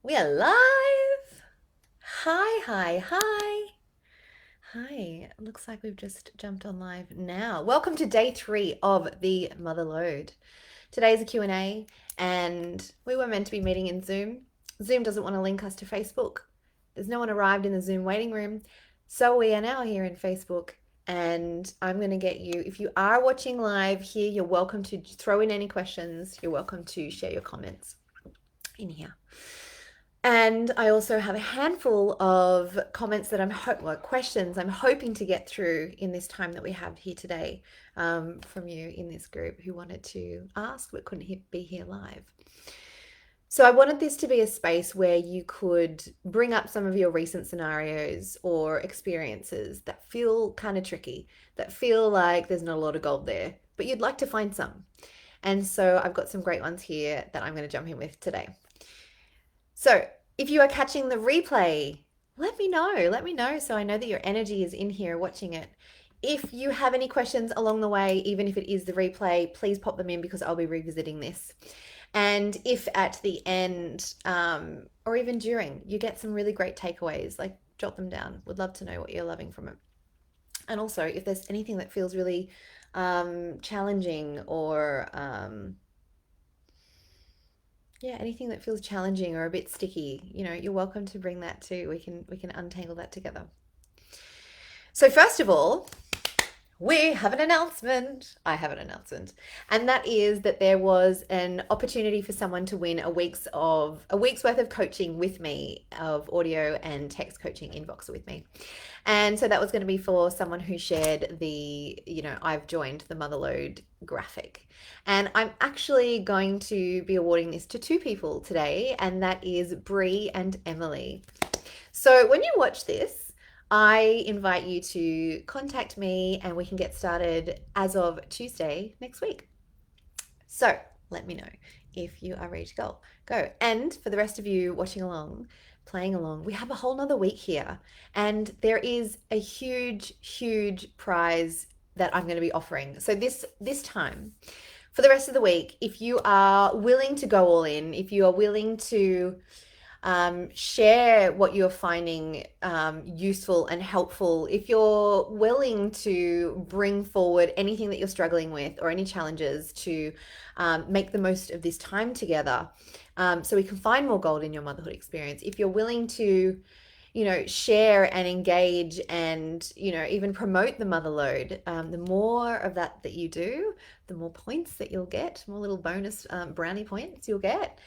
We are live. Hi, hi, hi. Hi. Looks like we've just jumped on live now. Welcome to day 3 of the Mother Lode. Today is a Q&A and we were meant to be meeting in Zoom. Zoom doesn't want to link us to Facebook. There's no one arrived in the Zoom waiting room. So we are now here in Facebook and I'm going to get you, if you are watching live here, you're welcome to throw in any questions. You're welcome to share your comments in here. And I also have a handful of comments that questions I'm hoping to get through in this time that we have here today from you in this group who wanted to ask but couldn't be here live. So I wanted this to be a space where you could bring up some of your recent scenarios or experiences that feel kind of tricky, that feel like there's not a lot of gold there, but you'd like to find some. And so I've got some great ones here that I'm going to jump in with today. So if you are catching the replay, let me know. Let me know so I know that your energy is in here watching it. If you have any questions along the way, even if it is the replay, please pop them in because I'll be revisiting this. And if at the end, or even during, you get some really great takeaways, like jot them down. Would love to know what you're loving from it. And also, if there's anything that feels really challenging or yeah, anything that feels challenging or a bit sticky, you're welcome to bring that too. We can untangle that together. So first of all, we have an announcement. I have an announcement. And that is that there was an opportunity for someone to win a week's worth of coaching with me, of audio and text coaching inbox with me. And so that was going to be for someone who shared I've joined the Motherload graphic. And I'm actually going to be awarding this to 2 people today, and that is Bree and Emily. So when you watch this, I invite you to contact me and we can get started as of Tuesday next week. So let me know if you are ready to go. And for the rest of you watching along, playing along, we have a whole nother week here. And there is a huge, huge prize that I'm going to be offering. So this time, for the rest of the week, if you are willing to go all in, if you are willing to share what you're finding useful and helpful. If you're willing to bring forward anything that you're struggling with or any challenges to make the most of this time together, so we can find more gold in your motherhood experience. If you're willing to share and engage and, even promote the mother load, the more of that you do, the more points that you'll get, more little bonus brownie points you'll get.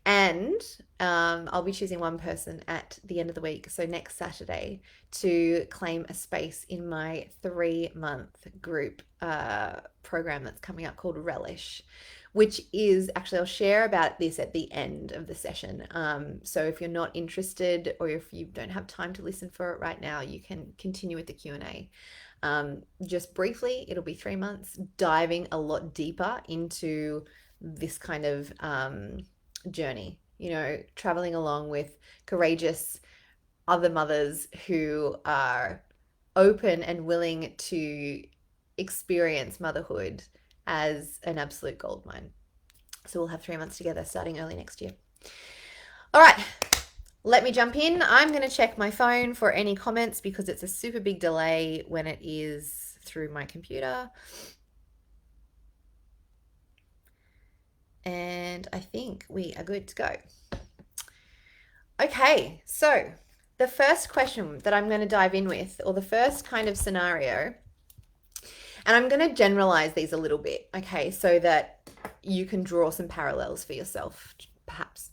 And I'll be choosing one person at the end of the week, so next Saturday, to claim a space in my 3-month group program that's coming up called Relish, which is actually, I'll share about this at the end of the session. So if you're not interested or if you don't have time to listen for it right now, you can continue with the Q&A. Just briefly, it'll be 3 months, diving a lot deeper into this kind of journey, traveling along with courageous other mothers who are open and willing to experience motherhood as an absolute gold mine. So we'll have 3 months together starting early next year. All right, let me jump in. I'm going to check my phone for any comments because it's a super big delay when it is through my computer. And I think we are good to go. Okay, so the first question that I'm going to dive in with, or the first kind of scenario, and I'm going to generalize these a little bit, okay, so that you can draw some parallels for yourself, perhaps.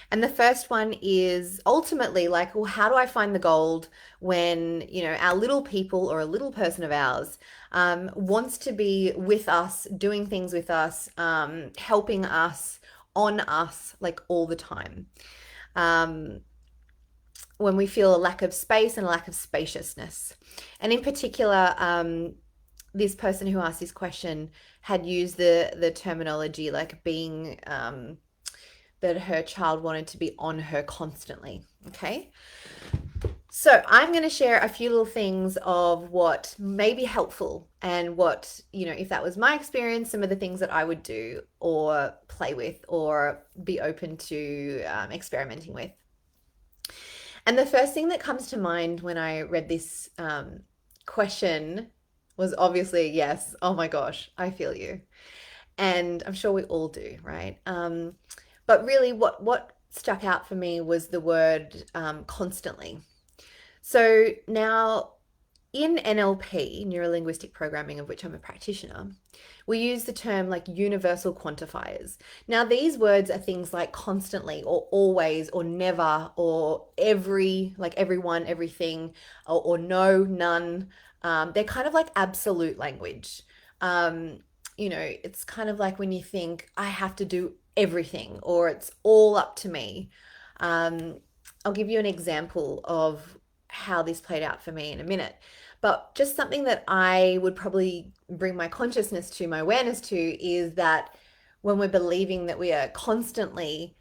And the first one is ultimately like, well, how do I find the gold when, our little people or a little person of ours wants to be with us, doing things with us, helping us, on us, like all the time. When we feel a lack of space and a lack of spaciousness. And in particular, this person who asked this question had used the terminology like being that her child wanted to be on her constantly. Okay. So I'm going to share a few little things of what may be helpful and what, if that was my experience, some of the things that I would do or play with or be open to experimenting with. And the first thing that comes to mind when I read this question was obviously, yes, oh my gosh, I feel you. And I'm sure we all do, right? But really, what stuck out for me was the word constantly. So now in NLP, neuro linguistic programming, of which I'm a practitioner, we use the term like universal quantifiers. Now, these words are things like constantly or always or never or every, like everyone, everything, or no, none. They're kind of like absolute language. Um, it's kind of like when you think, I have to do everything or it's all up to me. Um, I'll give you an example of how this played out for me in a minute. But just something that I would probably bring my consciousness to, my awareness to, is that when we're believing that we are constantly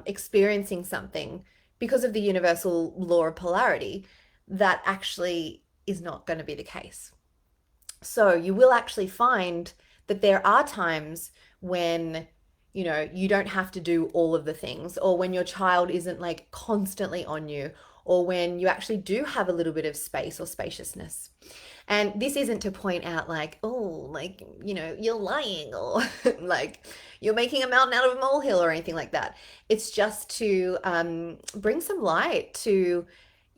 experiencing something because of the universal law of polarity, that actually is not going to be the case. So you will actually find that there are times when you don't have to do all of the things, or when your child isn't like constantly on you, or when you actually do have a little bit of space or spaciousness. And this isn't to point out like, oh, like, you're lying or like you're making a mountain out of a molehill or anything like that. It's just to bring some light to,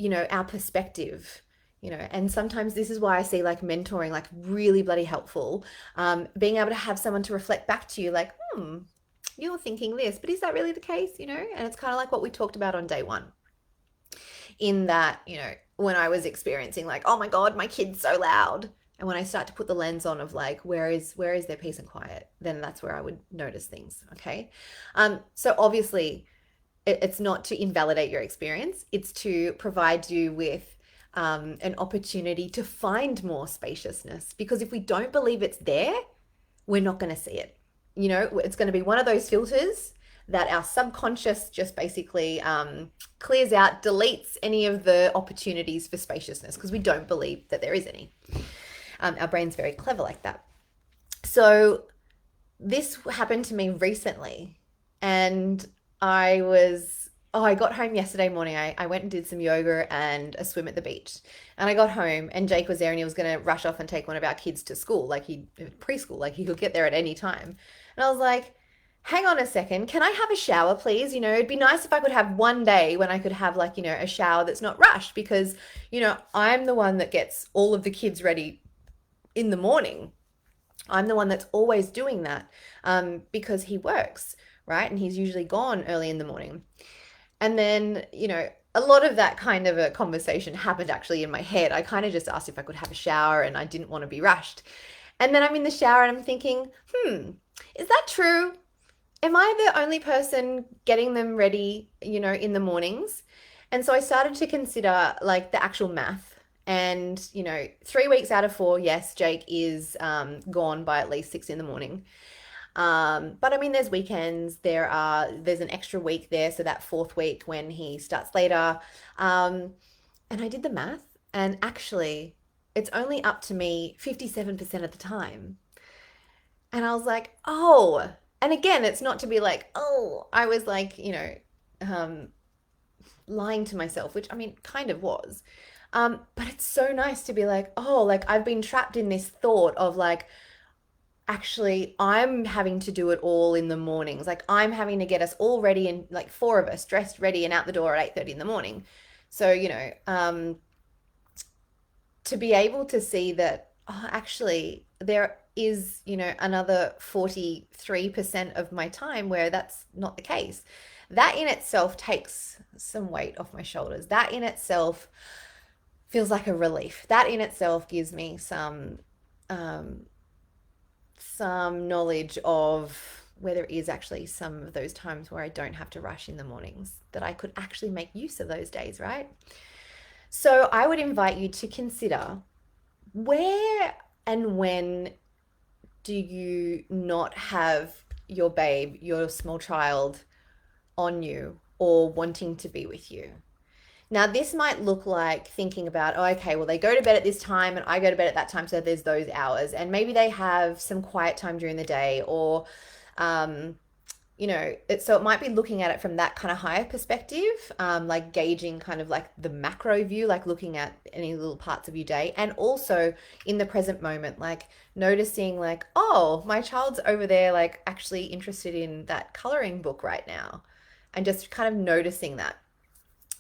our perspective. And sometimes this is why I see like mentoring like really bloody helpful. Being able to have someone to reflect back to you like, you're thinking this, but is that really the case? And it's kind of like what we talked about on day one, in that, when I was experiencing like, oh my God, my kid's so loud. And when I start to put the lens on of like, where is their peace and quiet, then that's where I would notice things. Okay. So obviously it's not to invalidate your experience. It's to provide you with an opportunity to find more spaciousness, because if we don't believe it's there, we're not going to see it. It's going to be one of those filters that our subconscious just basically clears out, deletes any of the opportunities for spaciousness because we don't believe that there is any. Our brain's very clever like that. So this happened to me recently, and I got home yesterday morning. I went and did some yoga and a swim at the beach. And I got home and Jake was there and he was going to rush off and take one of our kids to school, like preschool, like he could get there at any time. And I was like, hang on a second, can I have a shower, please? It'd be nice if I could have one day when I could have like, a shower that's not rushed, because, I'm the one that gets all of the kids ready in the morning. I'm the one that's always doing that because he works, right? And he's usually gone early in the morning. And then, a lot of that kind of a conversation happened actually in my head. I kind of just asked if I could have a shower and I didn't want to be rushed. And then I'm in the shower and I'm thinking, is that true? Am I the only person getting them ready, in the mornings? And so I started to consider like the actual math. And, 3 weeks out of 4, yes, Jake is gone by at least 6 in the morning. But I mean, there's weekends, there's an extra week there. So that fourth week when he starts later. And I did the math, and actually it's only up to me 57% of the time. And I was like, oh, and again, it's not to be like, oh, I was like, um, lying to myself, which I mean, kind of was. But it's so nice to be like, oh, like I've been trapped in this thought of like, actually, I'm having to do it all in the mornings. Like I'm having to get us all ready, and like four of us dressed, ready, and out the door at 8:30 in the morning. So, to be able to see that, oh, actually there is, another 43% of my time where that's not the case. That in itself takes some weight off my shoulders. That in itself feels like a relief. That in itself gives me some knowledge of where there is actually some of those times where I don't have to rush in the mornings, that I could actually make use of those days, right? So I would invite you to consider, where and when do you not have your babe, your small child on you or wanting to be with you? Now, this might look like thinking about, oh, okay, well, they go to bed at this time and I go to bed at that time, so there's those hours. And maybe they have some quiet time during the day, or, um, so it might be looking at it from that kind of higher perspective, like gauging kind of like the macro view, like looking at any little parts of your day, and also in the present moment, like noticing, like, oh, my child's over there, like actually interested in that coloring book right now, and just kind of noticing that.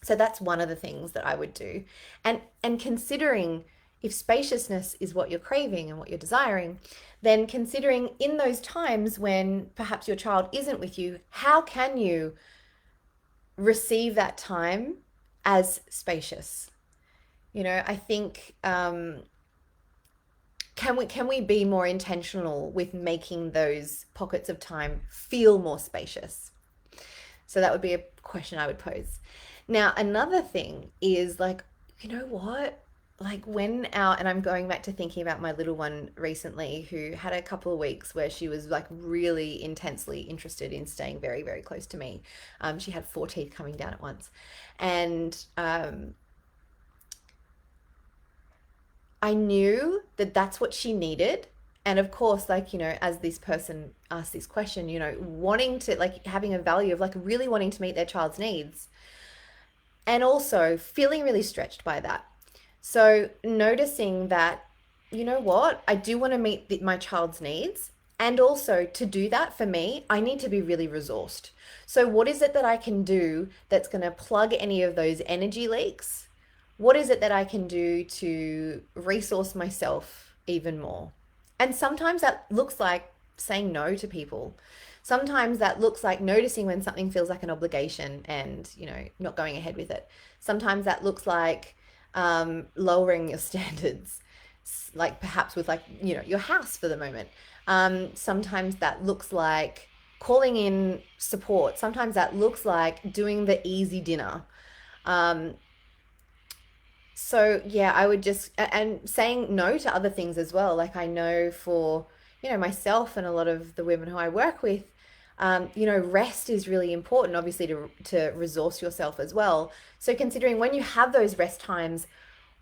So that's one of the things that I would do. And considering if spaciousness is what you're craving and what you're desiring, then considering in those times when perhaps your child isn't with you, how can you receive that time as spacious? I think can we be more intentional with making those pockets of time feel more spacious? So that would be a question I would pose. Now, another thing is like, you know what? Like and I'm going back to thinking about my little one recently who had a couple of weeks where she was like really intensely interested in staying very, very close to me. She had four teeth coming down at once. And I knew that that's what she needed. And of course, like, as this person asked this question, wanting to, like, having a value of like really wanting to meet their child's needs, and also feeling really stretched by that. So noticing that, you know what, I do want to meet my child's needs. And also to do that for me, I need to be really resourced. So what is it that I can do that's going to plug any of those energy leaks? What is it that I can do to resource myself even more? And sometimes that looks like saying no to people. Sometimes that looks like noticing when something feels like an obligation and, not going ahead with it. Sometimes that looks like lowering your standards, like perhaps with like, your house for the moment. Sometimes that looks like calling in support. Sometimes that looks like doing the easy dinner. Um, so yeah, I would just, and saying no to other things as well. Like I know for, myself and a lot of the women who I work with, rest is really important, obviously, to resource yourself as well. So considering when you have those rest times,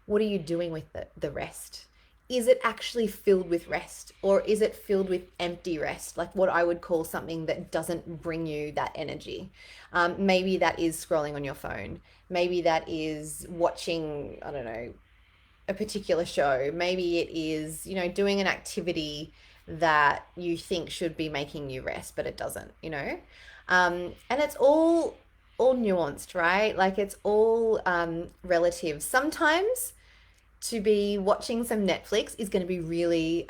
what are you doing with the rest? Is it actually filled with rest, or is it filled with empty rest? Like what I would call something that doesn't bring you that energy. Maybe that is scrolling on your phone. Maybe that is watching, I don't know, a particular show. Maybe it is, doing an activity that you think should be making you rest, but it doesn't. And it's all nuanced, right? Like it's all relative. Sometimes to be watching some Netflix is going to be really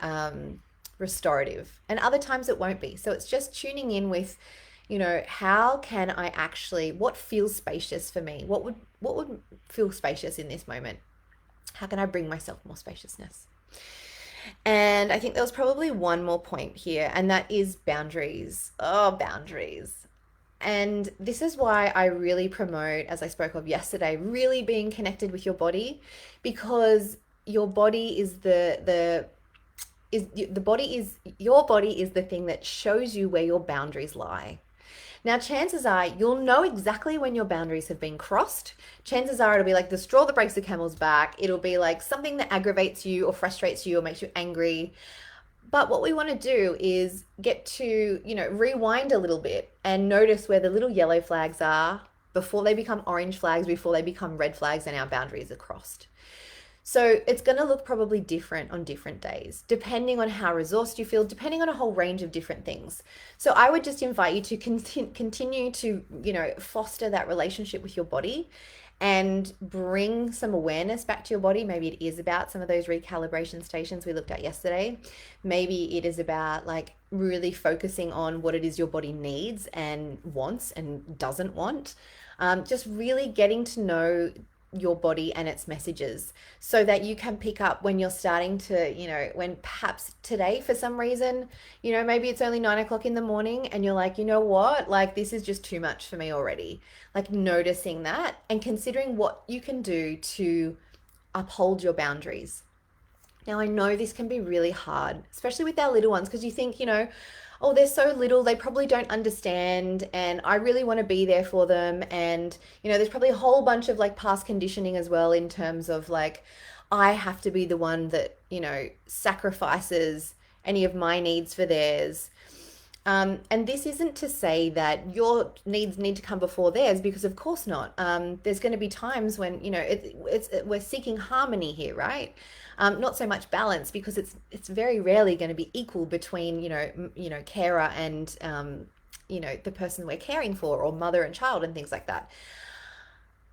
restorative, and other times it won't be. So it's just tuning in with, how can I actually, what feels spacious for me? What would feel spacious in this moment? How can I bring myself more spaciousness? And I think there was probably one more point here, and that is boundaries. Oh, boundaries. And this is why I really promote, as I spoke of yesterday, really being connected with your body, because your body is the body is your body is the thing that shows you where your boundaries lie. Now, chances are you'll know exactly when your boundaries have been crossed. Chances are it'll be like the straw that breaks the camel's back. It'll be like something that aggravates you or frustrates you or makes you angry. But what we want to do is get to, rewind a little bit and notice where the little yellow flags are before they become orange flags, before they become red flags and our boundaries are crossed. So it's going to look probably different on different days, depending on how resourced you feel, depending on a whole range of different things. So I would just invite you to continue to, foster that relationship with your body and bring some awareness back to your body. Maybe it is about some of those recalibration stations we looked at yesterday. Maybe it is about like really focusing on what it is your body needs and wants and doesn't want. Just really getting to know your body and its messages so that you can pick up when you're starting to, when perhaps today for some reason, maybe it's only 9 o'clock in the morning and you're like, you know what, like this is just too much for me already. Like noticing that and considering what you can do to uphold your boundaries. Now, I know this can be really hard, especially with our little ones, because you think, oh, they're so little, they probably don't understand, and I really want to be there for them. And, there's probably a whole bunch of like past conditioning as well in terms of like, I have to be the one that, sacrifices any of my needs for theirs. And this isn't to say that your needs need to come before theirs, because of course not. There's going to be times when we're seeking harmony here, right? Not so much balance, because it's very rarely going to be equal between carer and the person we're caring for, or mother and child and things like that.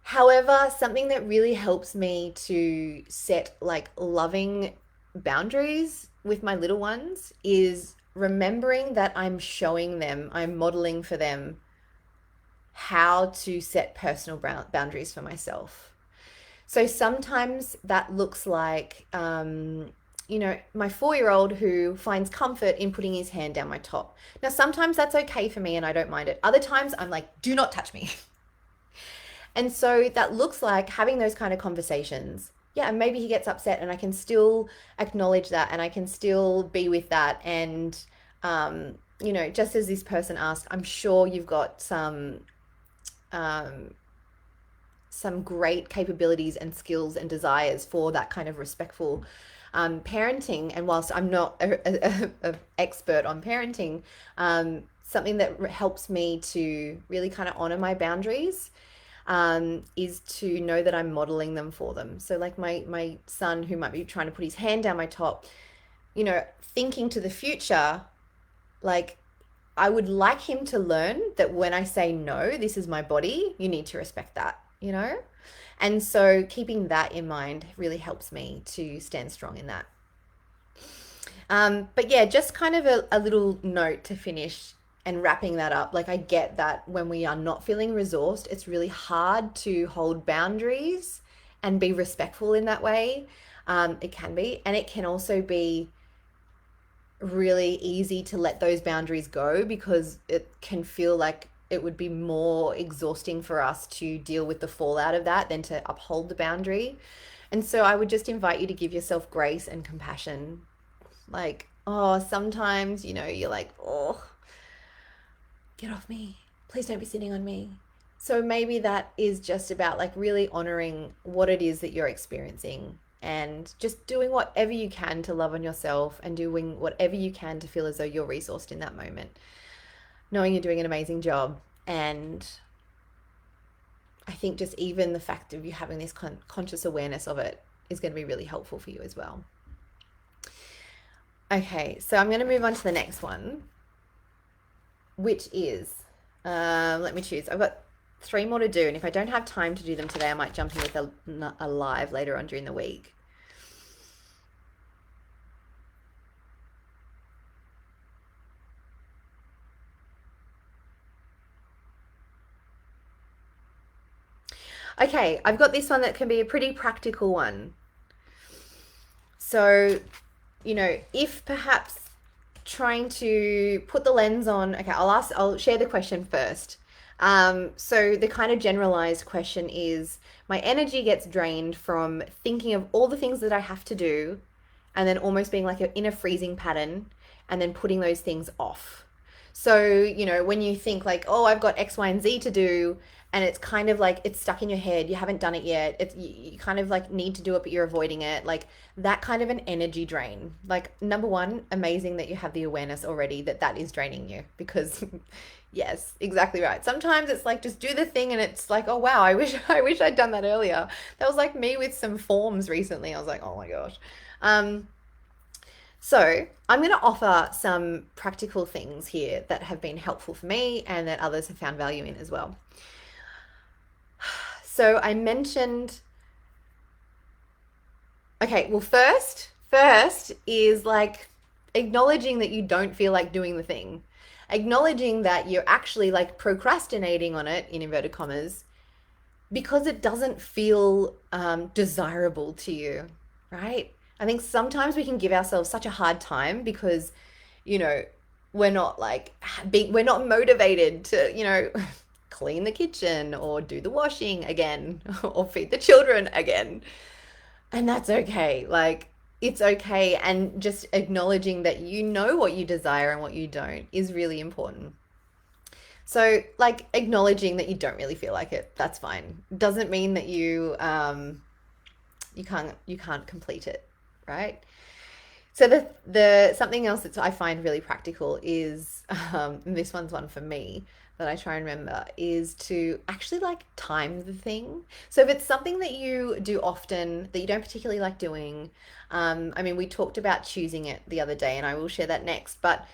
However, something that really helps me to set like loving boundaries with my little ones is remembering that I'm showing them, I'm modeling for them how to set personal boundaries for myself. So sometimes that looks like, my 4-year-old who finds comfort in putting his hand down my top. Now, sometimes that's okay for me and I don't mind it. Other times I'm like, do not touch me. And so that looks like having those kind of conversations. Yeah, and maybe he gets upset and I can still acknowledge that and I can still be with that. And, just as this person asked, I'm sure you've got um, some great capabilities and skills and desires for that kind of respectful parenting. And whilst I'm not a expert on parenting, something that helps me to really kind of honor my boundaries is to know that I'm modeling them for them. So like my son who might be trying to put his hand down my top, thinking to the future, like I would like him to learn that when I say no, this is my body, you need to respect that. And so keeping that in mind really helps me to stand strong in that. But yeah, just kind of a little note to finish and wrapping that up. Like, I get that when we are not feeling resourced, it's really hard to hold boundaries and be respectful in that way. It can be, and it can also be really easy to let those boundaries go because it can feel like it would be more exhausting for us to deal with the fallout of that than to uphold the boundary. And so I would just invite you to give yourself grace and compassion. Like, oh, sometimes, you're like, oh, get off me. Please don't be sitting on me. So maybe that is just about like really honoring what it is that you're experiencing and just doing whatever you can to love on yourself and doing whatever you can to feel as though you're resourced in that moment, knowing you're doing an amazing job. And I think just even the fact of you having this conscious awareness of it is going to be really helpful for you as well. Okay, so I'm going to move on to the next one, which is, let me choose. I've got 3 more to do, and if I don't have time to do them today, I might jump in with a live later on during the week. Okay, I've got this one that can be a pretty practical one. So, if perhaps trying to put the lens on, okay, I'll share the question first. So the kind of generalized question is, my energy gets drained from thinking of all the things that I have to do and then almost being like in a freezing pattern and then putting those things off. So, when you think like, oh, I've got X, Y, and Z to do, and it's kind of like it's stuck in your head, you haven't done it yet. You kind of like need to do it, but you're avoiding it. Like that kind of an energy drain. Like, number one, amazing that you have the awareness already that that is draining you, because yes, exactly right. Sometimes it's like just do the thing and it's like, oh wow, I wish I'd done that earlier. That was like me with some forms recently. I was like, oh my gosh. So I'm going to offer some practical things here that have been helpful for me and that others have found value in as well. So I mentioned, okay, well, first is like acknowledging that you don't feel like doing the thing, acknowledging that you're actually like procrastinating on it, in inverted commas, because it doesn't feel desirable to you, right? I think sometimes we can give ourselves such a hard time because, we're not like we're not motivated to, clean the kitchen or do the washing again or feed the children again. And that's okay. Like, it's okay. And just acknowledging that you know what you desire and what you don't is really important. So, like, acknowledging that you don't really feel like it, that's fine. Doesn't mean that you can't complete it, right? So the something else that I find really practical is and this one's one for me that I try and remember is to actually like time the thing. So if it's something that you do often that you don't particularly like doing, I mean, we talked about choosing it the other day, and I will share that next. But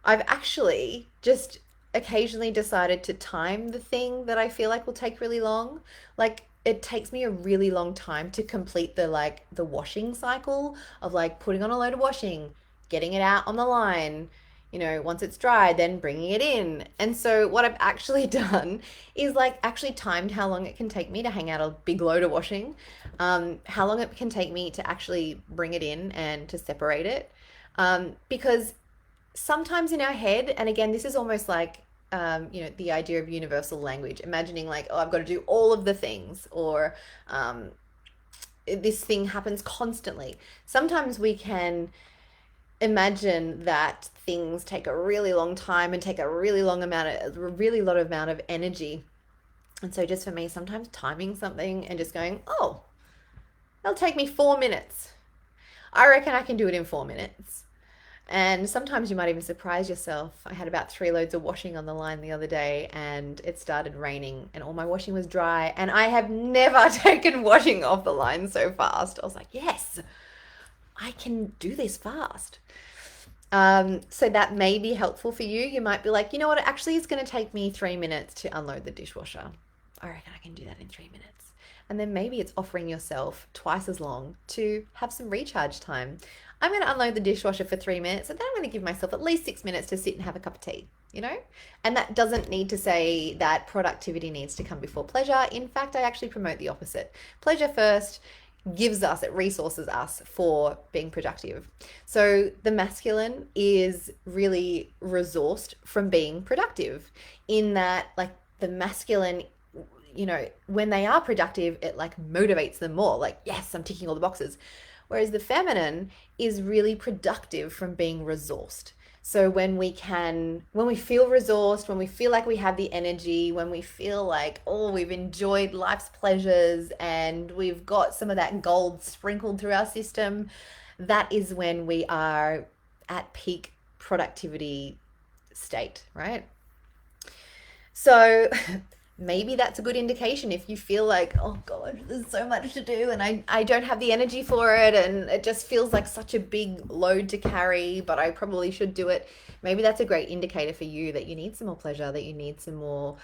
I've actually just occasionally decided to time the thing that I feel like will take really long. Like it takes me a really long time to complete the washing cycle of like putting on a load of washing, getting it out on the line, once it's dry, then bringing it in. And so what I've actually done is like actually timed how long it can take me to hang out a big load of washing, how long it can take me to actually bring it in and to separate it. Because sometimes in our head, and again, this is almost like, the idea of universal language, imagining like, oh, I've got to do all of the things, or this thing happens constantly. Sometimes we can imagine that things take a really long time and take a really lot of amount of energy. And so just for me, sometimes timing something and just going, oh, it'll take me 4 minutes. I reckon I can do it in 4 minutes. And sometimes you might even surprise yourself. I had about 3 loads of washing on the line the other day, and it started raining and all my washing was dry. And I have never taken washing off the line so fast. I was like, yes, I can do this fast. So that may be helpful for you. You might be like, you know what, it actually is going to take me 3 minutes to unload the dishwasher. I reckon I can do that in 3 minutes. And then maybe it's offering yourself twice as long to have some recharge time. I'm going to unload the dishwasher for 3 minutes, and then I'm going to give myself at least 6 minutes to sit and have a cup of tea, And that doesn't need to say that productivity needs to come before pleasure. In fact, I actually promote the opposite. Pleasure first it resources us for being productive. So the masculine is really resourced from being productive, in that like the masculine, when they are productive, it like motivates them more. Like, yes, I'm ticking all the boxes. Whereas the feminine is really productive from being resourced. So when we feel resourced, when we feel like we have the energy, when we feel like, oh, we've enjoyed life's pleasures and we've got some of that gold sprinkled through our system, that is when we are at peak productivity state, right? So maybe that's a good indication if you feel like, oh God, there's so much to do and I don't have the energy for it, and it just feels like such a big load to carry, but I probably should do it. Maybe that's a great indicator for you that you need some more pleasure, that you need some more,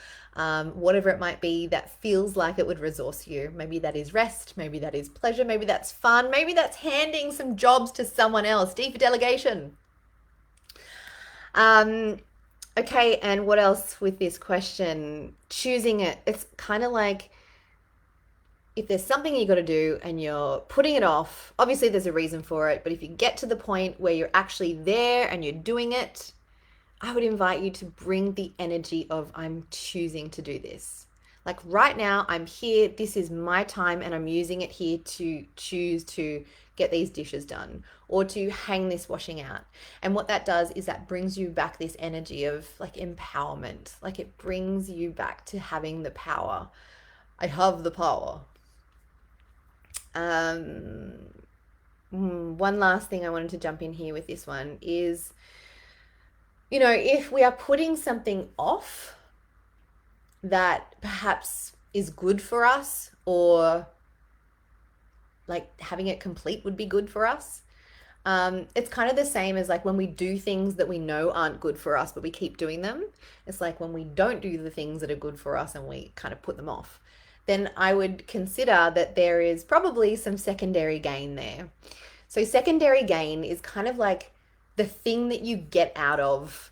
whatever it might be that feels like it would resource you. Maybe that is rest, maybe that is pleasure, maybe that's fun, maybe that's handing some jobs to someone else. D for delegation. Okay, and what else with this question? Choosing it. It's kind of like if there's something you got to do and you're putting it off, obviously there's a reason for it, but if you get to the point where you're actually there and you're doing it, I would invite you to bring the energy of I'm choosing to do this. Like right now, I'm here, this is my time, and I'm using it here to choose to get these dishes done or to hang this washing out. And what that does is that brings you back this energy of like empowerment. Like it brings you back to having the power. I have the power. One last thing I wanted to jump in here with this one is, if we are putting something off that perhaps is good for us, or like having it complete would be good for us. It's kind of the same as like when we do things that we know aren't good for us, but we keep doing them. It's like when we don't do the things that are good for us and we kind of put them off. Then I would consider that there is probably some secondary gain there. So secondary gain is kind of like the thing that you get out of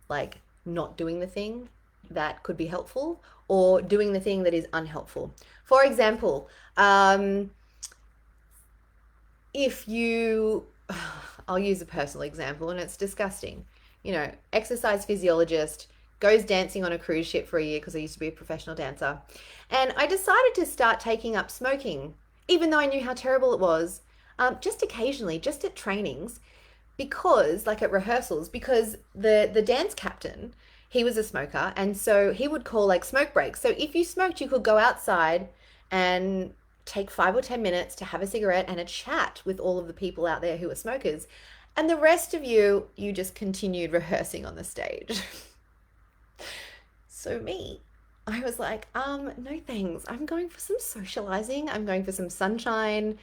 like not doing the thing that could be helpful, or doing the thing that is unhelpful. For example, if you, I'll use a personal example and it's disgusting. Exercise physiologist, goes dancing on a cruise ship for a year because I used to be a professional dancer. And I decided to start taking up smoking, even though I knew how terrible it was. just occasionally, just at trainings, because like at rehearsals, because the dance captain, he was a smoker, and so he would call like smoke breaks. So if you smoked, you could go outside and take 5 or 10 minutes to have a cigarette and a chat with all of the people out there who are smokers. And the rest of you just continued rehearsing on the stage. So me, I was like, no thanks. I'm going for some socializing. I'm going for some sunshine.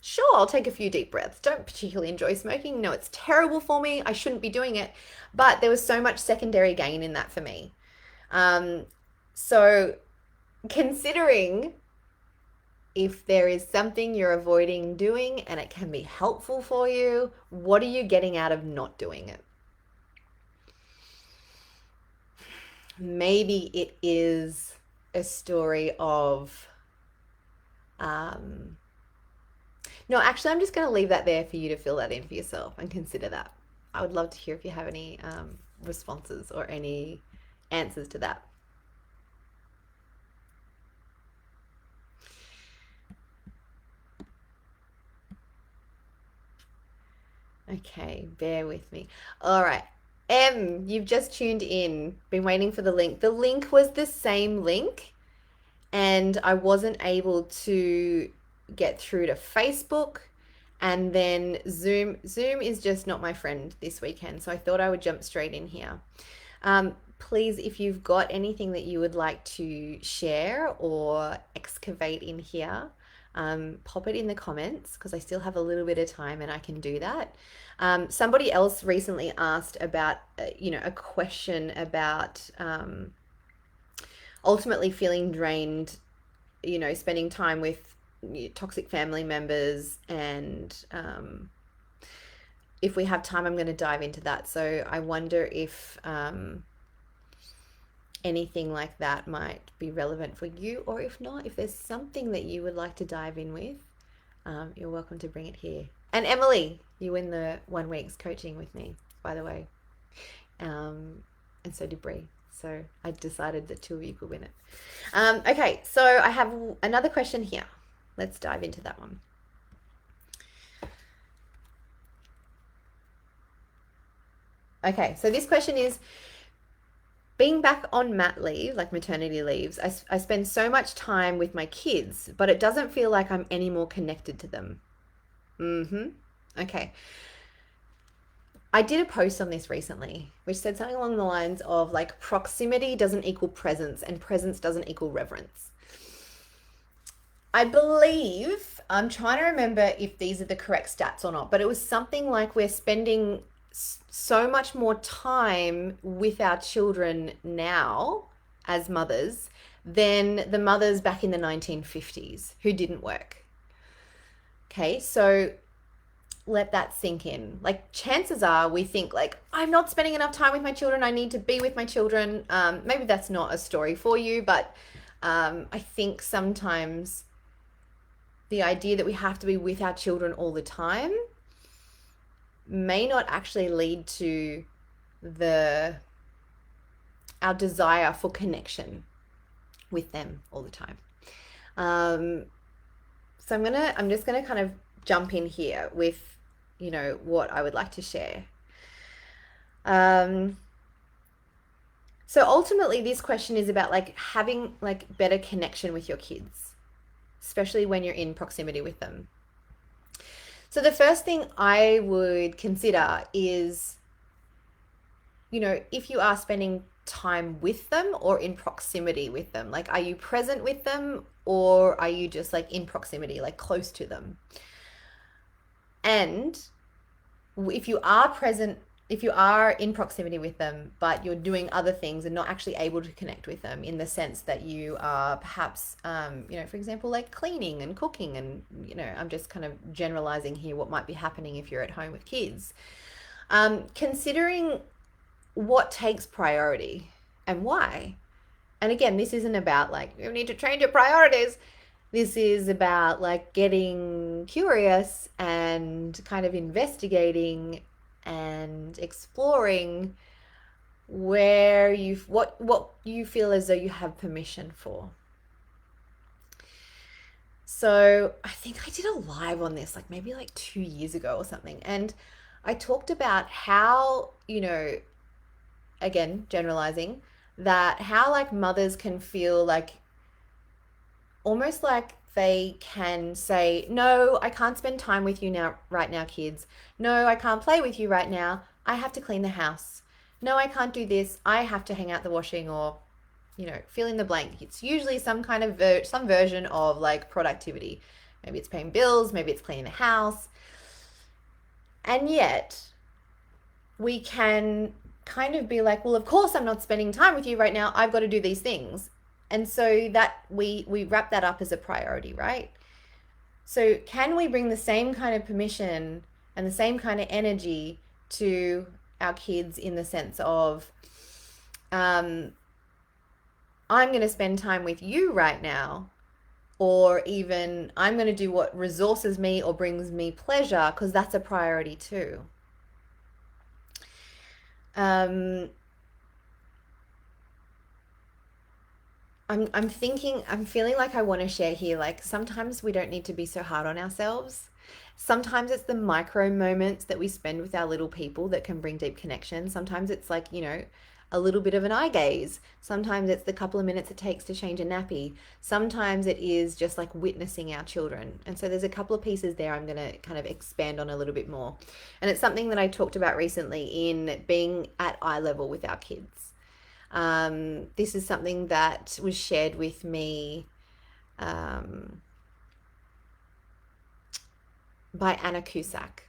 Sure, I'll take a few deep breaths. Don't particularly enjoy smoking. No, it's terrible for me. I shouldn't be doing it. But there was so much secondary gain in that for me. Um, so considering if there is something you're avoiding doing and it can be helpful for you, what are you getting out of not doing it? Maybe it is a story of, no, actually, I'm just going to leave that there for you to fill that in for yourself and consider that. I would love to hear if you have any responses or any answers to that. Okay, bear with me. All right. You've just tuned in, been waiting for the link. The link was the same link, and I wasn't able to get through to Facebook. And then Zoom is just not my friend this weekend, so I thought I would jump straight in here. Please, if you've got anything that you would like to share or excavate in here, pop it in the comments because I still have a little bit of time and I can do that. Somebody else recently asked about, a question about ultimately feeling drained, spending time with toxic family members, and if we have time, I'm going to dive into that. So I wonder if anything like that might be relevant for you, or if not, if there's something that you would like to dive in with, you're welcome to bring it here. And Emily, you win the 1 week's coaching with me, by the way. And so did Bree. So I decided that 2 of you could win it. Okay, so I have another question here. Let's dive into that one. Okay, so this question is, being back on mat leave, like maternity leaves, I spend so much time with my kids, but it doesn't feel like I'm any more connected to them. Okay. I did a post on this recently, which said something along the lines of like proximity doesn't equal presence and presence doesn't equal reverence. I believe, I'm trying to remember if these are the correct stats or not, but it was something like we're spending so much more time with our children now as mothers than the mothers back in the 1950s who didn't work. Okay, so let that sink in. Like, chances are we think like, I'm not spending enough time with my children, I need to be with my children. Maybe that's not a story for you, but I think sometimes the idea that we have to be with our children all the time may not actually lead to our desire for connection with them all the time. So I'm just gonna kind of jump in here with, what I would like to share. So ultimately this question is about like having like better connection with your kids, especially when you're in proximity with them. So the first thing I would consider is, if you are spending time with them or in proximity with them, like, are you present with them or are you just like in proximity, like close to them? And if you are present, if you are in proximity with them, but you're doing other things and not actually able to connect with them in the sense that you are perhaps, for example, like cleaning and cooking, and, I'm just kind of generalizing here what might be happening if you're at home with kids. Considering what takes priority and why. And again, this isn't about like, you need to change your priorities. This is about like getting curious and kind of investigating and exploring what you feel as though you have permission for. So I think I did a live on this, like maybe like 2 years ago or something. And I talked about how, again, generalizing, that how like mothers can feel like almost like they can say, no, I can't spend time with you now, right now, kids. No, I can't play with you right now. I have to clean the house. No, I can't do this. I have to hang out the washing, or, fill in the blank. It's usually some kind of some version of like productivity. Maybe it's paying bills, maybe it's cleaning the house. And yet, we can kind of be like, well, of course I'm not spending time with you right now. I've got to do these things. And so that we wrap that up as a priority, right? So can we bring the same kind of permission and the same kind of energy to our kids in the sense of, I'm going to spend time with you right now, or even I'm going to do what resources me or brings me pleasure, because that's a priority too. Um, I'm feeling like I want to share here, like sometimes we don't need to be so hard on ourselves. Sometimes it's the micro moments that we spend with our little people that can bring deep connection. Sometimes it's like, a little bit of an eye gaze. Sometimes it's the couple of minutes it takes to change a nappy. Sometimes it is just like witnessing our children. And so there's a couple of pieces there I'm going to kind of expand on a little bit more. And it's something that I talked about recently in being at eye level with our kids. This is something that was shared with me by Anna Cusack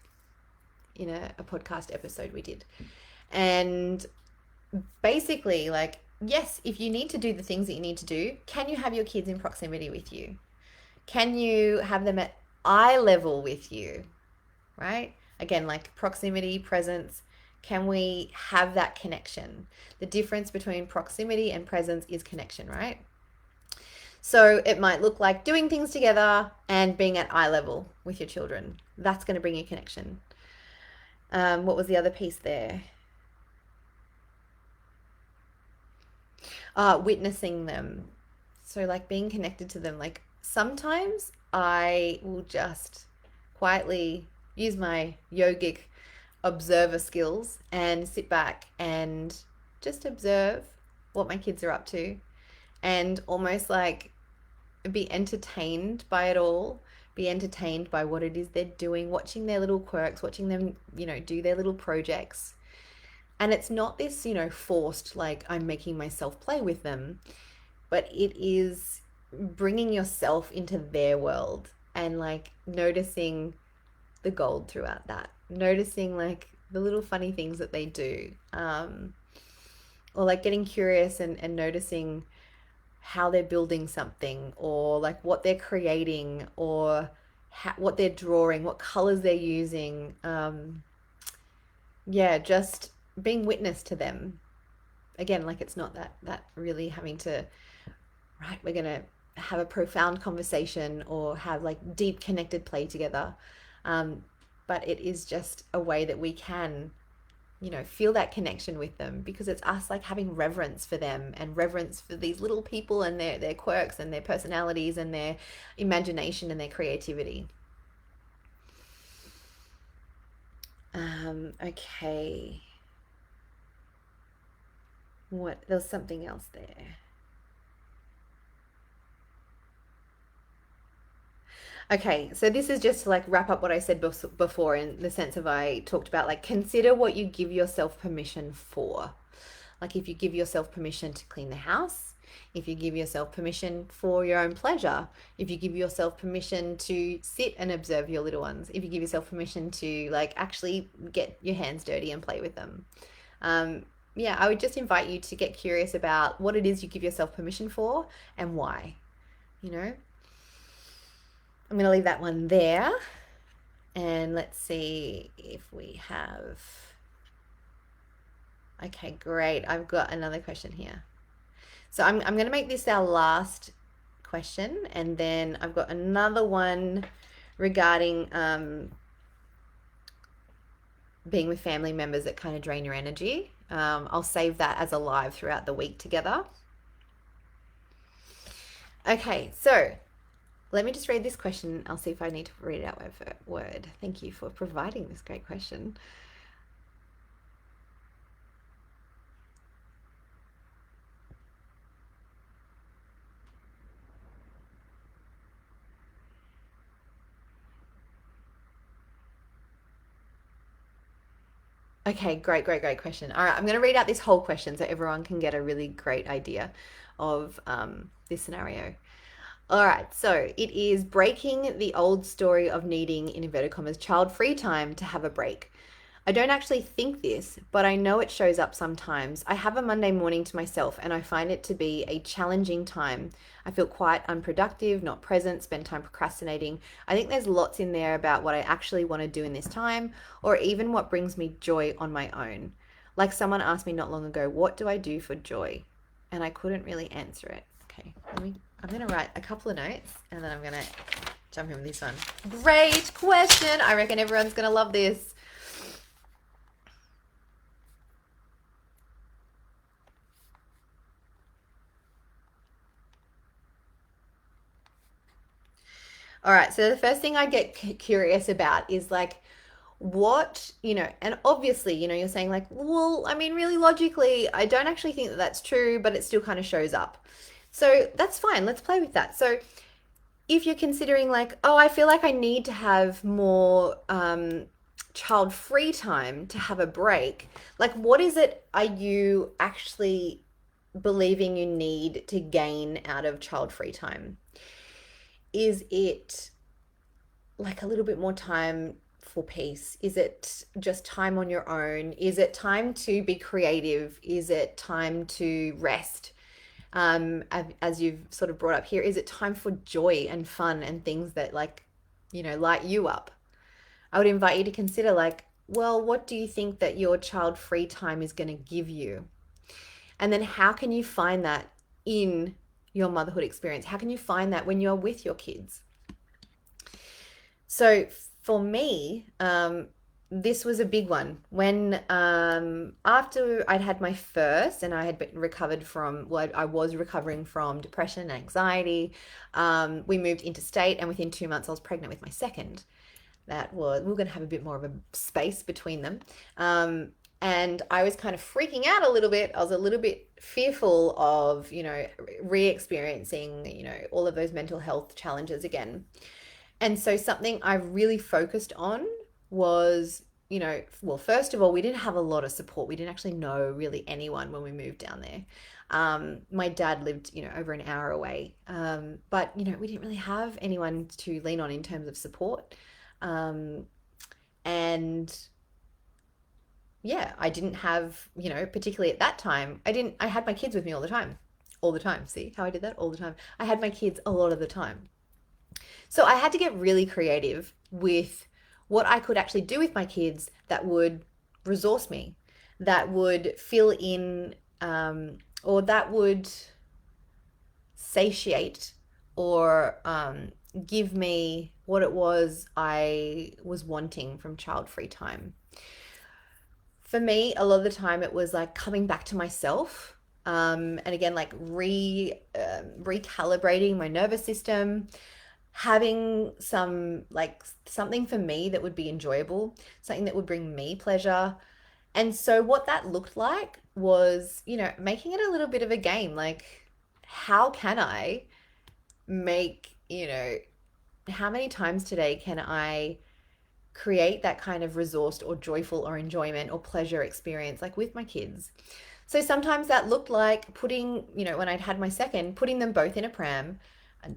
in a podcast episode we did. And basically, like, yes, if you need to do the things that you need to do, can you have your kids in proximity with you? Can you have them at eye level with you? Right? Again, like proximity, presence. Can we have that connection? The difference between proximity and presence is connection, right? So it might look like doing things together and being at eye level with your children. That's going to bring you connection. What was the other piece there? Witnessing them. So like being connected to them. Like sometimes I will just quietly use my yogic observer skills and sit back and just observe what my kids are up to, and almost like be entertained by it all, be entertained by what it is they're doing, watching their little quirks, watching them, do their little projects. And it's not this, forced, like I'm making myself play with them, but it is bringing yourself into their world and like noticing the gold throughout that, noticing like the little funny things that they do, or like getting curious and noticing how they're building something, or like what they're creating, or what they're drawing, what colors they're using. Yeah, just being witness to them. Again, like it's not that really having to, right, we're gonna have a profound conversation or have like deep connected play together. But it is just a way that we can, feel that connection with them, because it's us like having reverence for them and reverence for these little people and their quirks and their personalities and their imagination and their creativity. Okay. There's something else there. Okay, so this is just to like wrap up what I said before, in the sense of I talked about like consider what you give yourself permission for. Like if you give yourself permission to clean the house, if you give yourself permission for your own pleasure, if you give yourself permission to sit and observe your little ones, if you give yourself permission to like actually get your hands dirty and play with them. Yeah, I would just invite you to get curious about what it is you give yourself permission for and why, you know? I'm going to leave that one there. And let's see if we have... Okay, great. I've got another question here. So I'm going to make this our last question. And then I've got another one regarding being with family members that kind of drain your energy. I'll save that as a live throughout the week together. Okay, so Let me just read this question. I'll see if I need to read it out word for word. Thank you for providing this great question. Okay, great, great, great question. All right, I'm going to read out this whole question so everyone can get a really great idea of this scenario. All right, so it is breaking the old story of needing, in inverted commas, child free time to have a break. I don't actually think this, but I know it shows up sometimes. I have a Monday morning to myself and I find it to be a challenging time. I feel quite unproductive, not present, spend time procrastinating. I think there's lots in there about what I actually want to do in this time or even what brings me joy on my own. Like someone asked me not long ago, what do I do for joy? And I couldn't really answer it. Okay, I'm going to write a couple of notes and then I'm going to jump in with this one. Great question. I reckon everyone's going to love this. All right, so the first thing I get curious about is like what, and obviously, you're saying like, well, I mean, really logically, I don't actually think that that's true, but it still kind of shows up. So that's fine. Let's play with that. So if you're considering like, oh, I feel like I need to have more child free time to have a break, like what is it are you actually believing you need to gain out of child free time? Is it like a little bit more time for peace? Is it just time on your own? Is it time to be creative? Is it time to rest? As you've sort of brought up here, is it time for joy and fun and things that like, light you up? I would invite you to consider like, well, what do you think that your child free time is going to give you? And then how can you find that in your motherhood experience? How can you find that when you're with your kids? So for me, this was a big one. When after I'd had my first and I had been recovered from, well, I was recovering from depression and anxiety, we moved interstate, and within 2 months I was pregnant with my second. That was, we were going to have a bit more of a space between them. And I was kind of freaking out a little bit. I was a little bit fearful of, re-experiencing, all of those mental health challenges again. And so something I really focused on was, well, first of all, we didn't have a lot of support. We didn't actually know really anyone when we moved down there. My dad lived, over an hour away. But, we didn't really have anyone to lean on in terms of support. And yeah, I didn't have, particularly at that time, I had my kids with me all the time. All the time. See how I did that? All the time. I had my kids a lot of the time. So I had to get really creative with what I could actually do with my kids that would resource me, that would fill in, or that would satiate or give me what it was I was wanting from child-free time. For me, a lot of the time it was like coming back to myself. And again, like recalibrating my nervous system, having some like something for me that would be enjoyable, something that would bring me pleasure. And so what that looked like was, making it a little bit of a game. Like, how can I make, how many times today can I create that kind of resourced or joyful or enjoyment or pleasure experience like with my kids? So sometimes that looked like putting, when I'd had my second, putting them both in a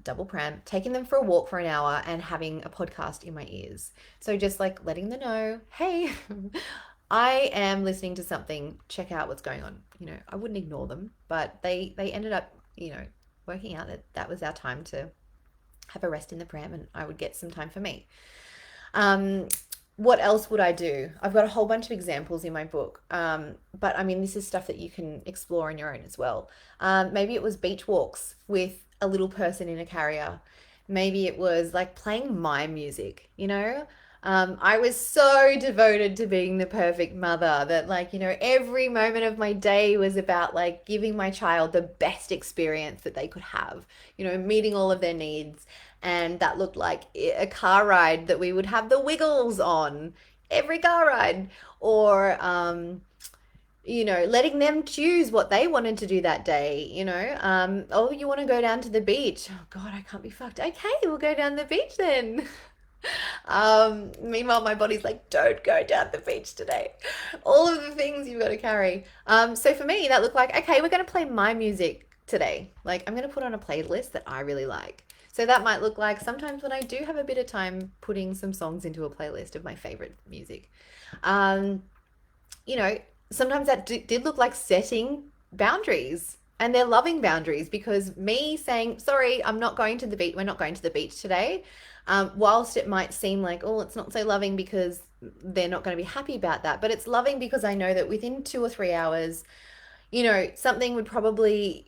double pram, taking them for a walk for an hour and having a podcast in my ears. So just like letting them know, hey, I am listening to something, check out what's going on. I wouldn't ignore them, but they ended up, working out that that was our time to have a rest in the pram and I would get some time for me. What else would I do? I've got a whole bunch of examples in my book. But I mean, this is stuff that you can explore on your own as well. Maybe it was beach walks with a little person in a carrier. Maybe it was like playing my music, I was so devoted to being the perfect mother that, like, every moment of my day was about like giving my child the best experience that they could have, meeting all of their needs. And that looked like a car ride that we would have the wiggles on every car ride, or, letting them choose what they wanted to do that day, oh, you want to go down to the beach? Oh, God, I can't be fucked. Okay, we'll go down the beach then. Meanwhile, my body's like, don't go down the beach today. All of the things you've got to carry. So for me, that looked like, okay, we're going to play my music today. Like, I'm going to put on a playlist that I really like. So that might look like sometimes when I do have a bit of time putting some songs into a playlist of my favorite music. Um, you know, Sometimes that did look like setting boundaries. And they're loving boundaries, because me saying, sorry, I'm not going to the beach, we're not going to the beach today, whilst it might seem like, oh, it's not so loving because they're not going to be happy about that. But it's loving because I know that within 2 or 3 hours, something would probably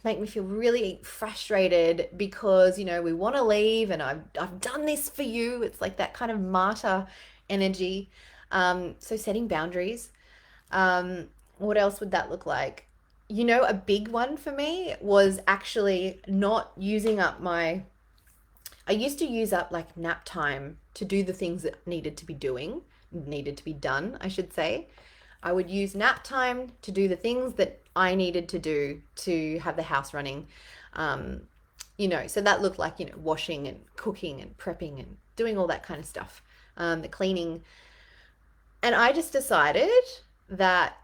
make me feel really frustrated because, we want to leave and I've done this for you. It's like that kind of martyr energy. So setting boundaries. What else would that look like? A big one for me was actually not using up I used to use up like nap time to do the things that needed to be done, I should say. I would use nap time to do the things that I needed to do to have the house running. So that looked like, washing and cooking and prepping and doing all that kind of stuff, the cleaning. And I just decided that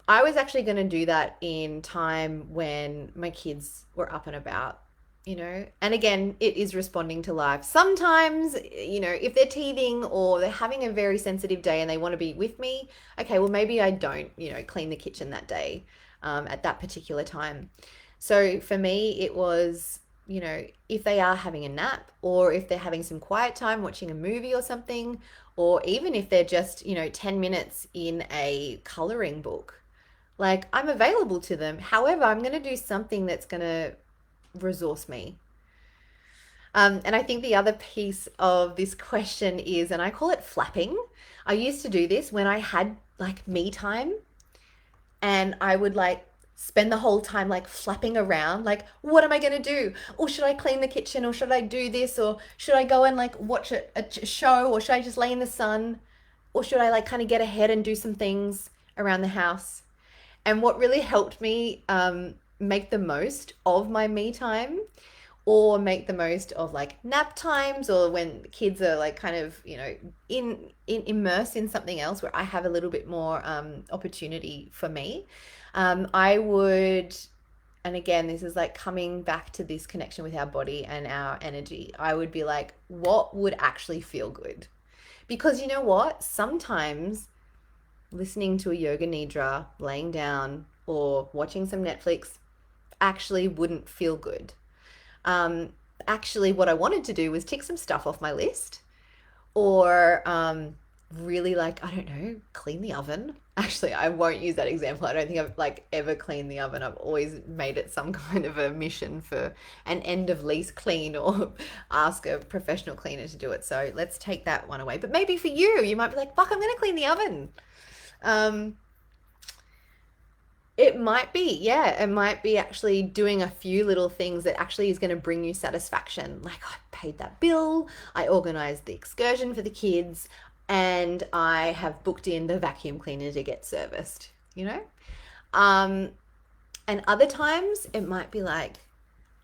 I was actually going to do that in time when my kids were up and about, And again, it is responding to life. Sometimes, if they're teething or they're having a very sensitive day and they want to be with me, okay, well, maybe I don't, clean the kitchen that day, at that particular time. So for me, it was, if they are having a nap or if they're having some quiet time watching a movie or something, or even if they're just, 10 minutes in a coloring book, like I'm available to them. However, I'm going to do something that's going to resource me. And I think the other piece of this question is, and I call it flapping. I used to do this when I had like me time, and I would like spend the whole time like flapping around, like, what am I going to do? Or should I clean the kitchen? Or should I do this? Or should I go and like watch a show? Or should I just lay in the sun? Or should I like kind of get ahead and do some things around the house? And what really helped me make the most of my me time, or make the most of like nap times, or when kids are like kind of, in immersed in something else where I have a little bit more opportunity for me, I would, and again, this is like coming back to this connection with our body and our energy. I would be like, what would actually feel good? Because you know what? Sometimes listening to a yoga nidra, laying down, or watching some Netflix actually wouldn't feel good. Actually, what I wanted to do was tick some stuff off my list, or really, like, I don't know, clean the oven. Actually, I won't use that example. I don't think I've like ever cleaned the oven. I've always made it some kind of a mission for an end of lease clean, or ask a professional cleaner to do it. So let's take that one away. But maybe for you, you might be like, fuck, I'm going to clean the oven. It might be, yeah, it might be actually doing a few little things that actually is going to bring you satisfaction. Like, I paid that bill, I organized the excursion for the kids, and I have booked in the vacuum cleaner to get serviced, Um, and other times it might be like,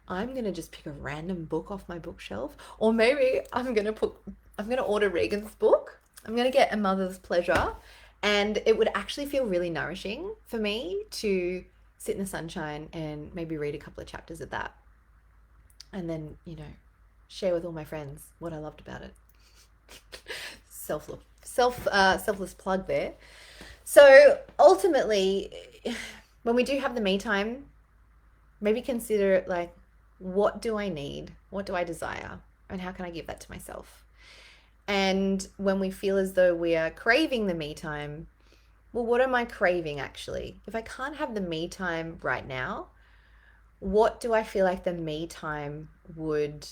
I'm going to just pick a random book off my bookshelf, or maybe I'm going to order Regan's book. I'm going to get A Mother's Pleasure. And it would actually feel really nourishing for me to sit in the sunshine and maybe read a couple of chapters of that. And then, share with all my friends what I loved about it. Selfless plug there. So ultimately, when we do have the me time, maybe consider like, what do I need? What do I desire? And how can I give that to myself? And when we feel as though we are craving the me time, well, what am I craving actually? If I can't have the me time right now, what do I feel like the me time would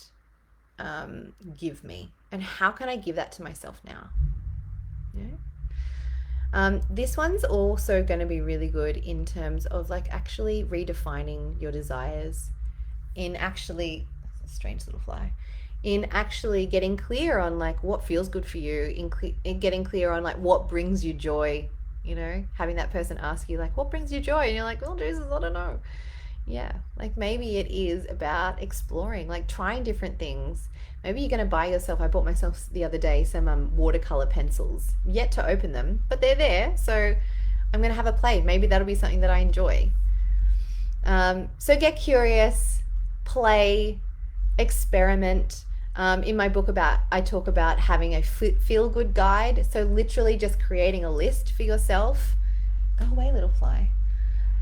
give me? And how can I give that to myself now? Yeah. This one's also going to be really good in terms of like actually redefining your desires, in actually, strange little fly, in actually getting clear on like what feels good for you, in getting clear on like what brings you joy, having that person ask you like, what brings you joy? And you're like, well, Jesus, I don't know. Yeah, like maybe it is about exploring, like trying different things. Maybe you're going to buy yourself, I bought myself the other day some watercolor pencils, yet to open them, but they're there. So I'm going to have a play. Maybe that'll be something that I enjoy. So get curious, play, experiment. In my book I talk about having a feel good guide. So literally just creating a list for yourself. Go away, little fly.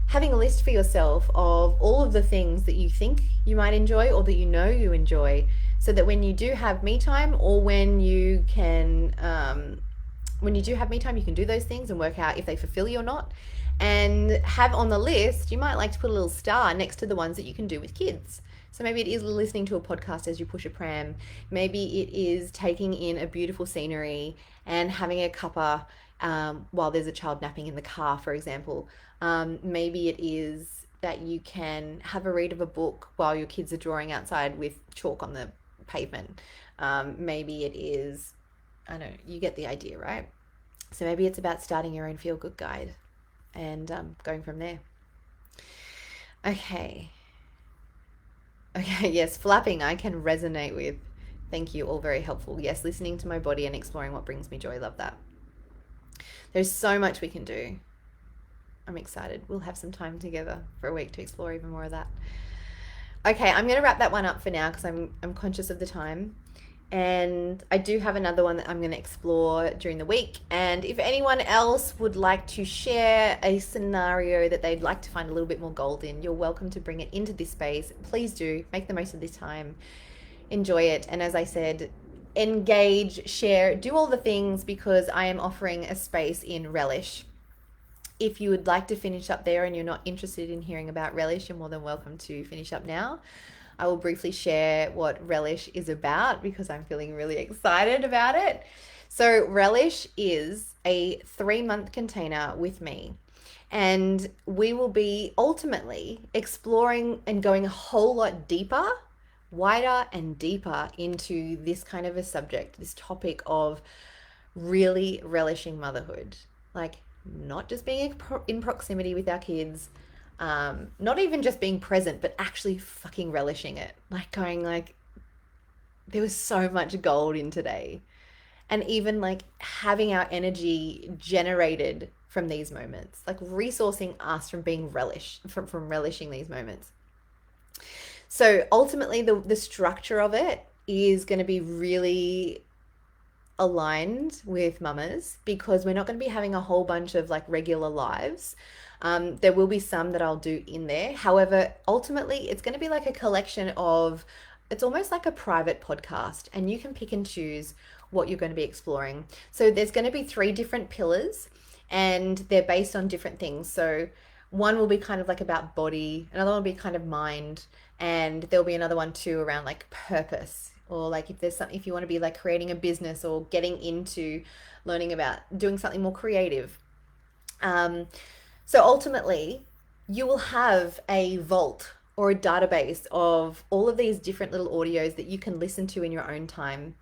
Having a list for yourself of all of the things that you think you might enjoy or that you enjoy, so that when you do have me time, or when you do have me time, you can do those things and work out if they fulfill you or not. And have on the list, you might like to put a little star next to the ones that you can do with kids. So maybe it is listening to a podcast as you push a pram. Maybe it is taking in a beautiful scenery and having a cuppa while there's a child napping in the car, for example. Maybe it is that you can have a read of a book while your kids are drawing outside with chalk on the pavement. Maybe it is, I don't know, you get the idea, right? So maybe it's about starting your own feel-good guide and going from there. Okay, yes, flapping I can resonate with. Thank you, all very helpful. Yes, listening to my body and exploring what brings me joy. Love that. There's so much we can do. I'm excited. We'll have some time together for a week to explore even more of that. Okay, I'm going to wrap that one up for now because I'm conscious of the time. And I do have another one that I'm going to explore during the week. And if anyone else would like to share a scenario that they'd like to find a little bit more gold in, you're welcome to bring it into this space. Please do. Make the most of this time. Enjoy it. And as I said, engage, share, do all the things, because I am offering a space in Relish. If you would like to finish up there and you're not interested in hearing about Relish, you're more than welcome to finish up now. I will briefly share what Relish is about because I'm feeling really excited about it. So Relish is a 3-month container with me, and we will be ultimately exploring and going a whole lot deeper, wider and deeper into this kind of a subject, this topic of really relishing motherhood. Like, not just being in proximity with our kids, not even just being present, but actually fucking relishing it. Like going like, there was so much gold in today. And even like having our energy generated from these moments, like resourcing us from being from relishing these moments. So ultimately the structure of it is going to be really aligned with mamas, because we're not going to be having a whole bunch of like regular lives. There will be some that I'll do in there. However, ultimately it's going to be like a collection of, it's almost like a private podcast, and you can pick and choose what you're going to be exploring. So there's going to be 3 different pillars, and they're based on different things. So one will be kind of like about body, another one will be kind of mind, and there'll be another one too around like purpose, or like if there's something, if you want to be like creating a business or getting into learning about doing something more creative. So ultimately you will have a vault or a database of all of these different little audios that you can listen to in your own time.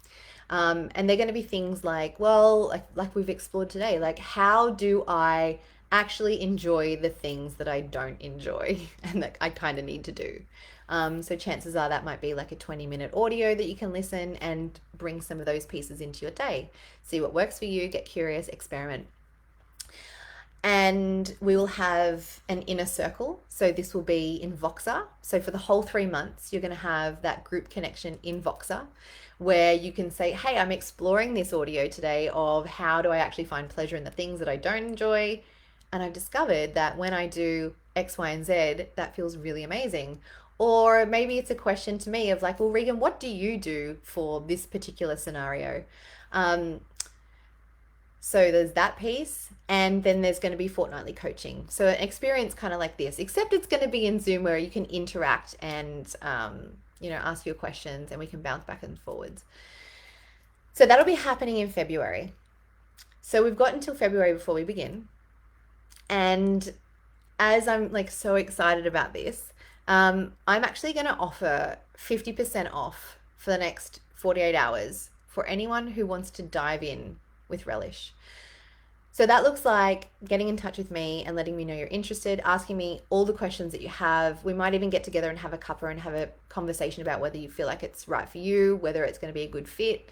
And they're going to be things like, well, like we've explored today, like how do I actually enjoy the things that I don't enjoy and that I kind of need to do. So chances are that might be like a 20-minute audio that you can listen and bring some of those pieces into your day. See what works for you, get curious, experiment. And we will have an inner circle. So this will be in Voxer. So for the whole 3 months, you're going to have that group connection in Voxer, where you can say, hey, I'm exploring this audio today of how do I actually find pleasure in the things that I don't enjoy. And I've discovered that when I do X, Y, and Z, that feels really amazing. Or maybe it's a question to me of like, well, Regan, what do you do for this particular scenario? So there's that piece, and then there's going to be fortnightly coaching. So an experience kind of like this, except it's going to be in Zoom where you can interact and, ask your questions and we can bounce back and forwards. So that'll be happening in February. So we've got until February before we begin. And as I'm like so excited about this, I'm actually going to offer 50% off for the next 48 hours for anyone who wants to dive in with Relish. So that looks like getting in touch with me and letting me know you're interested, asking me all the questions that you have. We might even get together and have a cuppa and have a conversation about whether you feel like it's right for you, whether it's going to be a good fit.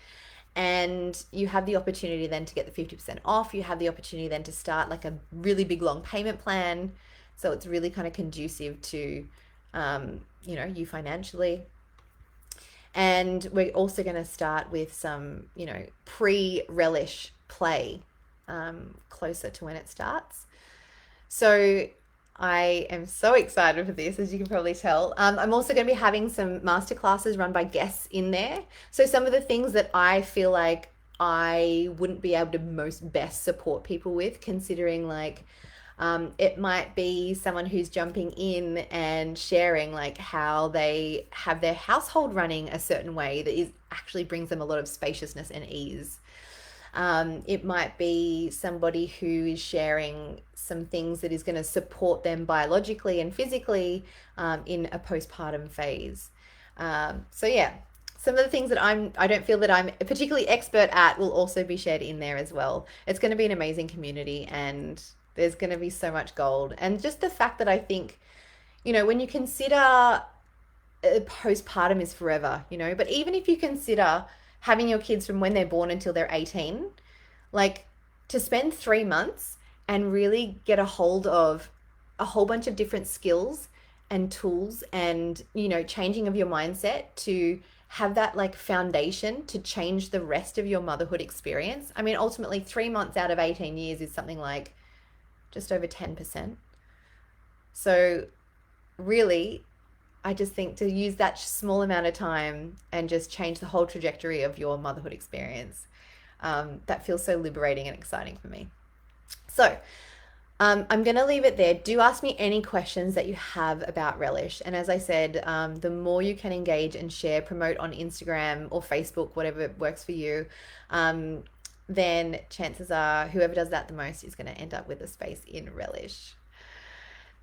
And you have the opportunity then to get the 50% off. You have the opportunity then to start like a really big long payment plan. So it's really kind of conducive to, you financially. And we're also going to start with some, pre-relish play closer to when it starts. So I am so excited for this, as you can probably tell. I'm also going to be having some masterclasses run by guests in there. So some of the things that I feel like I wouldn't be able to most best support people with, considering like it might be someone who's jumping in and sharing like how they have their household running a certain way that is actually brings them a lot of spaciousness and ease. It might be somebody who is sharing some things that is going to support them biologically and physically in a postpartum phase. So yeah, some of the things that I don't feel that I'm particularly expert at will also be shared in there as well. It's going to be an amazing community, and there's going to be so much gold. And just the fact that I think, when you consider postpartum is forever, but even if you consider having your kids from when they're born until they're 18, like to spend 3 months and really get a hold of a whole bunch of different skills and tools and, changing of your mindset to have that like foundation to change the rest of your motherhood experience. I mean, ultimately, 3 months out of 18 years is something like just over 10%. So, really, I just think to use that small amount of time and just change the whole trajectory of your motherhood experience, that feels so liberating and exciting for me. So I'm going to leave it there. Do ask me any questions that you have about Relish. And as I said, the more you can engage and share, promote on Instagram or Facebook, whatever works for you, then chances are whoever does that the most is going to end up with a space in Relish.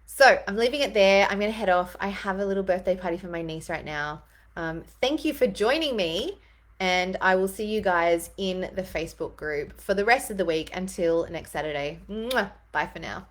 So I'm leaving it there. I'm going to head off. I have a little birthday party for my niece right now. Thank you for joining me, and I will see you guys in the Facebook group for the rest of the week until next Saturday. Mwah! Bye for now.